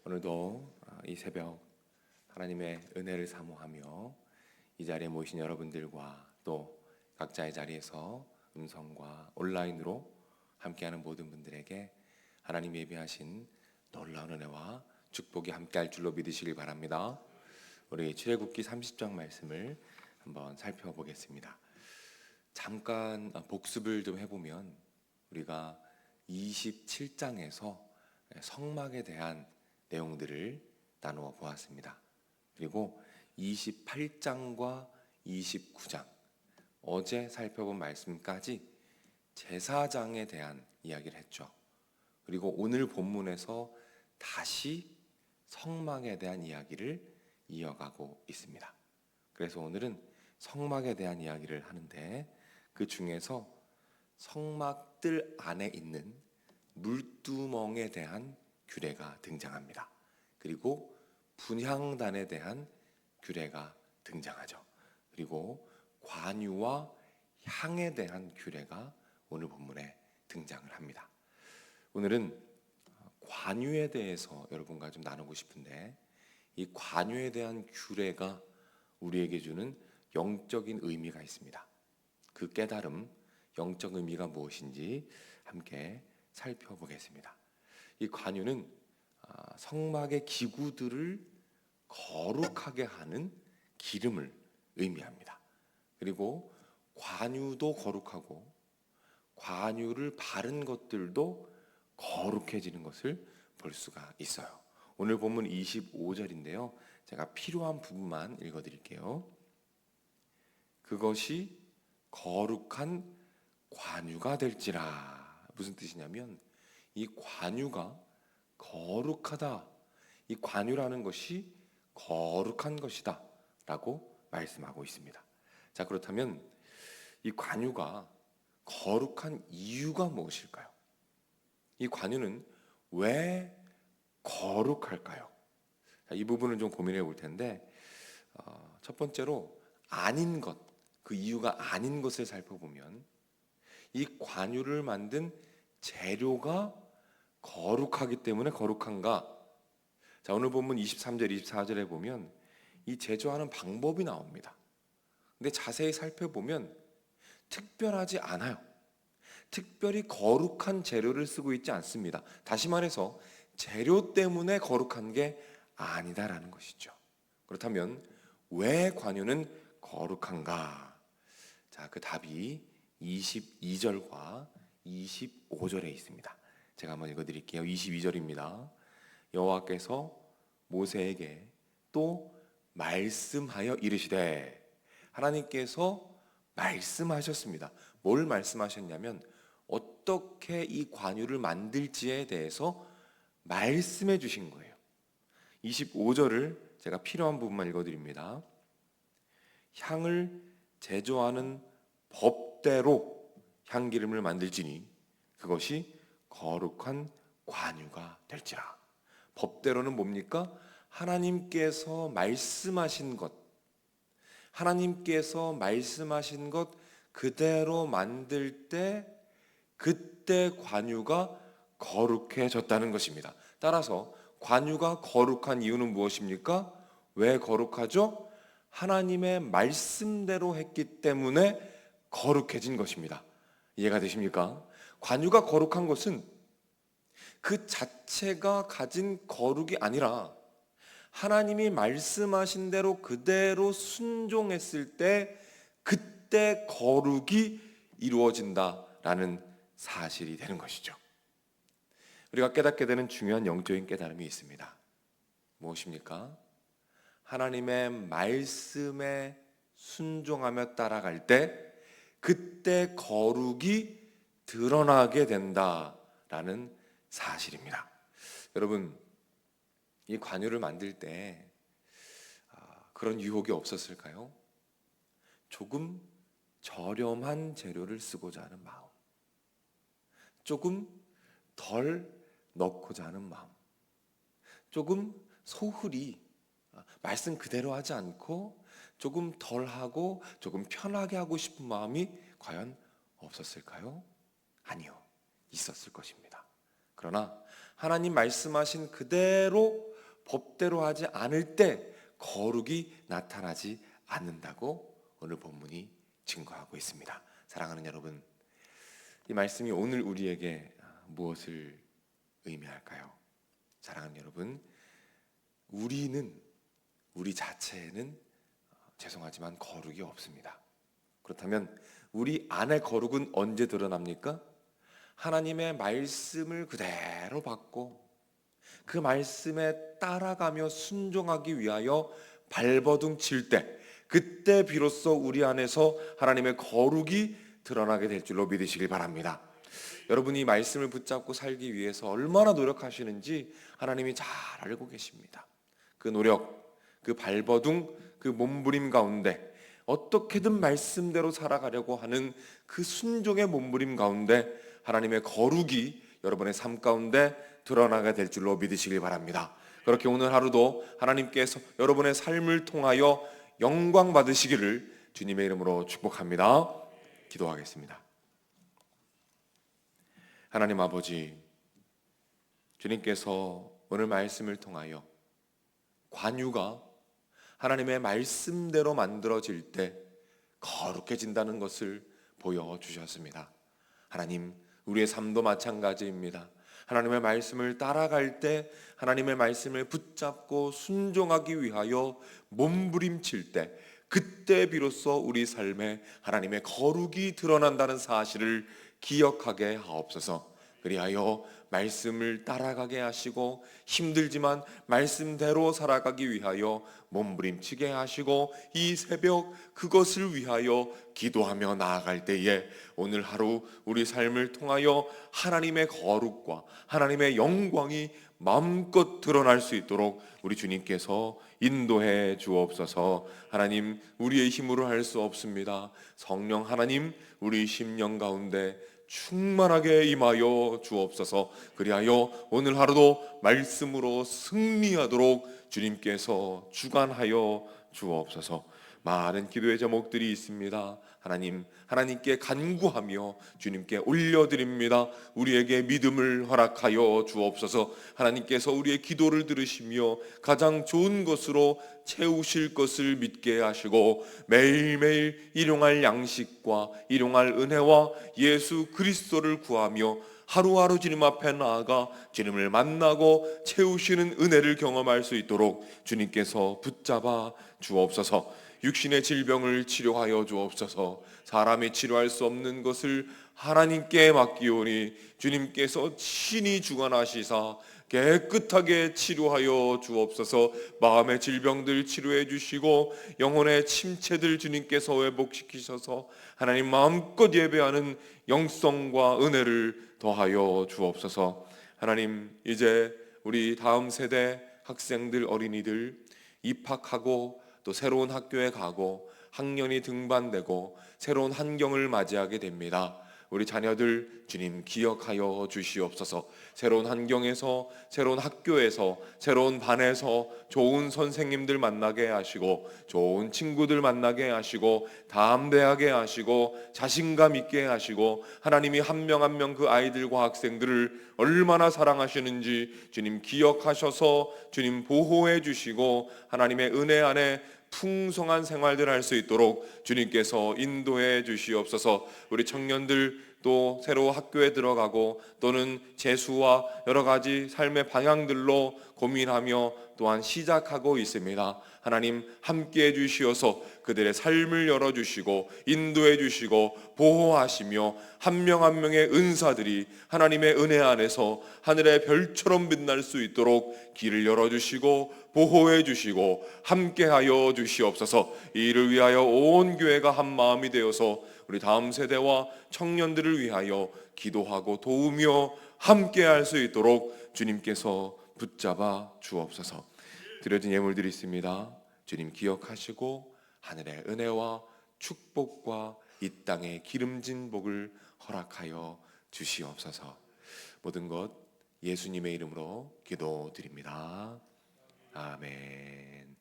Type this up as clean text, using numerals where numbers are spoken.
오늘도 이 새벽 하나님의 은혜를 사모하며 이 자리에 모이신 여러분들과 또 각자의 자리에서 음성과 온라인으로 함께하는 모든 분들에게 하나님이 예비하신 놀라운 은혜와 축복이 함께할 줄로 믿으시길 바랍니다. 우리 출애굽기 30장 말씀을 한번 살펴보겠습니다. 잠깐 복습을 좀 해보면 우리가 27장에서 성막에 대한 내용들을 나누어 보았습니다. 그리고 28장과 29장 어제 살펴본 말씀까지 제사장에 대한 이야기를 했죠. 그리고 오늘 본문에서 다시 성막에 대한 이야기를 이어가고 있습니다. 그래서 오늘은 성막에 대한 이야기를 하는데 그 중에서 성막들 안에 있는 물두멍에 대한 규례가 등장합니다. 그리고 분향단에 대한 규례가 등장하죠. 그리고 관유와 향에 대한 규례가 오늘 본문에 등장을 합니다. 오늘은 관유에 대해서 여러분과 좀 나누고 싶은데 이 관유에 대한 규례가 우리에게 주는 영적인 의미가 있습니다. 그 깨달음, 영적 의미가 무엇인지 함께 살펴보겠습니다. 이 관유는 성막의 기구들을 거룩하게 하는 기름을 의미합니다. 그리고 관유도 거룩하고 관유를 바른 것들도 거룩해지는 것을 볼 수가 있어요. 오늘 본문 25절인데요. 제가 필요한 부분만 읽어드릴게요. 그것이 거룩한 관유가 될지라. 무슨 뜻이냐면 이 관유가 거룩하다. 이 관유라는 것이 거룩한 것이다 라고 말씀하고 있습니다. 자, 그렇다면 이 관유가 거룩한 이유가 무엇일까요? 이 관유는 왜 거룩할까요? 자, 이 부분을 좀 고민해 볼 텐데 첫 번째로 아닌 것, 그 이유가 아닌 것을 살펴보면 이 관유를 만든 재료가 거룩하기 때문에 거룩한가? 자, 오늘 본문 23절, 24절에 보면 이 제조하는 방법이 나옵니다. 근데 자세히 살펴보면 특별하지 않아요. 특별히 거룩한 재료를 쓰고 있지 않습니다. 다시 말해서 재료 때문에 거룩한 게 아니다라는 것이죠. 그렇다면 왜 관유는 거룩한가? 자, 그 답이 22절과 25절에 있습니다. 제가 한번 읽어드릴게요. 22절입니다. 여호와께서 모세에게 또 말씀하여 이르시되, 하나님께서 말씀하셨습니다. 뭘 말씀하셨냐면 어떻게 이 관유를 만들지에 대해서 말씀해 주신 거예요. 25절을 제가 필요한 부분만 읽어드립니다. 향을 제조하는 법대로 향기름을 만들지니 그것이 거룩한 관유가 될지라. 법대로는 뭡니까? 하나님께서 말씀하신 것, 하나님께서 말씀하신 것 그대로 만들 때 그때 관유가 거룩해졌다는 것입니다. 따라서 관유가 거룩한 이유는 무엇입니까? 왜 거룩하죠? 하나님의 말씀대로 했기 때문에 거룩해진 것입니다. 이해가 되십니까? 관유가 거룩한 것은 그 자체가 가진 거룩이 아니라 하나님이 말씀하신 대로 그대로 순종했을 때 그때 거룩이 이루어진다라는 사실이 되는 것이죠. 우리가 깨닫게 되는 중요한 영적인 깨달음이 있습니다. 무엇입니까? 하나님의 말씀에 순종하며 따라갈 때 그때 거룩이 드러나게 된다라는 사실입니다. 여러분, 이 관유를 만들 때 그런 유혹이 없었을까요? 조금 저렴한 재료를 쓰고자 하는 마음, 조금 덜 넣고자 하는 마음, 조금 소홀히 말씀 그대로 하지 않고 조금 덜 하고 조금 편하게 하고 싶은 마음이 과연 없었을까요? 아니요, 있었을 것입니다. 그러나 하나님 말씀하신 그대로 법대로 하지 않을 때 거룩이 나타나지 않는다고 오늘 본문이 증거하고 있습니다. 사랑하는 여러분, 이 말씀이 오늘 우리에게 무엇을 의미할까요? 사랑하는 여러분, 우리 자체에는 죄송하지만 거룩이 없습니다. 그렇다면 우리 안의 거룩은 언제 드러납니까? 하나님의 말씀을 그대로 받고 그 말씀에 따라가며 순종하기 위하여 발버둥 칠 때, 그때 비로소 우리 안에서 하나님의 거룩이 드러나게 될 줄로 믿으시길 바랍니다. 여러분이 말씀을 붙잡고 살기 위해서 얼마나 노력하시는지 하나님이 잘 알고 계십니다. 그 노력, 그 발버둥, 그 몸부림 가운데 어떻게든 말씀대로 살아가려고 하는 그 순종의 몸부림 가운데 하나님의 거룩이 여러분의 삶 가운데 드러나게 될 줄로 믿으시길 바랍니다. 그렇게 오늘 하루도 하나님께서 여러분의 삶을 통하여 영광 받으시기를 주님의 이름으로 축복합니다. 기도하겠습니다. 하나님 아버지, 주님께서 오늘 말씀을 통하여 관유가 하나님의 말씀대로 만들어질 때 거룩해진다는 것을 보여주셨습니다. 하나님, 우리의 삶도 마찬가지입니다. 하나님의 말씀을 따라갈 때, 하나님의 말씀을 붙잡고 순종하기 위하여 몸부림칠 때, 그때 비로소 우리 삶에 하나님의 거룩이 드러난다는 사실을 기억하게 하옵소서. 그리하여 말씀을 따라가게 하시고 힘들지만 말씀대로 살아가기 위하여 몸부림치게 하시고 이 새벽 그것을 위하여 기도하며 나아갈 때에 오늘 하루 우리 삶을 통하여 하나님의 거룩과 하나님의 영광이 마음껏 드러날 수 있도록 우리 주님께서 인도해 주옵소서. 하나님, 우리의 힘으로 할 수 없습니다. 성령 하나님, 우리 심령 가운데 충만하게 임하여 주옵소서. 그리하여 오늘 하루도 말씀으로 승리하도록 주님께서 주관하여 주옵소서. 많은 기도의 제목들이 있습니다. 하나님, 하나님께 간구하며 주님께 올려드립니다. 우리에게 믿음을 허락하여 주옵소서. 하나님께서 우리의 기도를 들으시며 가장 좋은 것으로 채우실 것을 믿게 하시고 매일매일 일용할 양식과 일용할 은혜와 예수 그리스도를 구하며 하루하루 주님 앞에 나아가 주님을 만나고 채우시는 은혜를 경험할 수 있도록 주님께서 붙잡아 주옵소서. 육신의 질병을 치료하여 주옵소서. 사람이 치료할 수 없는 것을 하나님께 맡기오니 주님께서 친히 주관하시사 깨끗하게 치료하여 주옵소서. 마음의 질병들 치료해 주시고 영혼의 침체들 주님께서 회복시키셔서 하나님 마음껏 예배하는 영성과 은혜를 더하여 주옵소서. 하나님, 이제 우리 다음 세대 학생들, 어린이들 입학하고 또 새로운 학교에 가고 학년이 등반되고 새로운 환경을 맞이하게 됩니다. 우리 자녀들 주님 기억하여 주시옵소서. 새로운 환경에서, 새로운 학교에서, 새로운 반에서 좋은 선생님들 만나게 하시고 좋은 친구들 만나게 하시고 담대하게 하시고 자신감 있게 하시고 하나님이 한 명 한 명 그 아이들과 학생들을 얼마나 사랑하시는지 주님 기억하셔서 주님 보호해 주시고 하나님의 은혜 안에 풍성한 생활들 할 수 있도록 주님께서 인도해 주시옵소서. 우리 청년들 또 새로 학교에 들어가고 또는 재수와 여러 가지 삶의 방향들로 고민하며 또한 시작하고 있습니다. 하나님 함께해 주시어서 그들의 삶을 열어주시고 인도해 주시고 보호하시며 한 명 한 명의 은사들이 하나님의 은혜 안에서 하늘의 별처럼 빛날 수 있도록 길을 열어주시고 보호해 주시고 함께하여 주시옵소서. 이 일을 위하여 온 교회가 한 마음이 되어서 우리 다음 세대와 청년들을 위하여 기도하고 도우며 함께할 수 있도록 주님께서 붙잡아 주옵소서. 드려진 예물들이 있습니다. 주님 기억하시고 하늘의 은혜와 축복과 이 땅의 기름진 복을 허락하여 주시옵소서. 모든 것 예수님의 이름으로 기도드립니다. 아멘.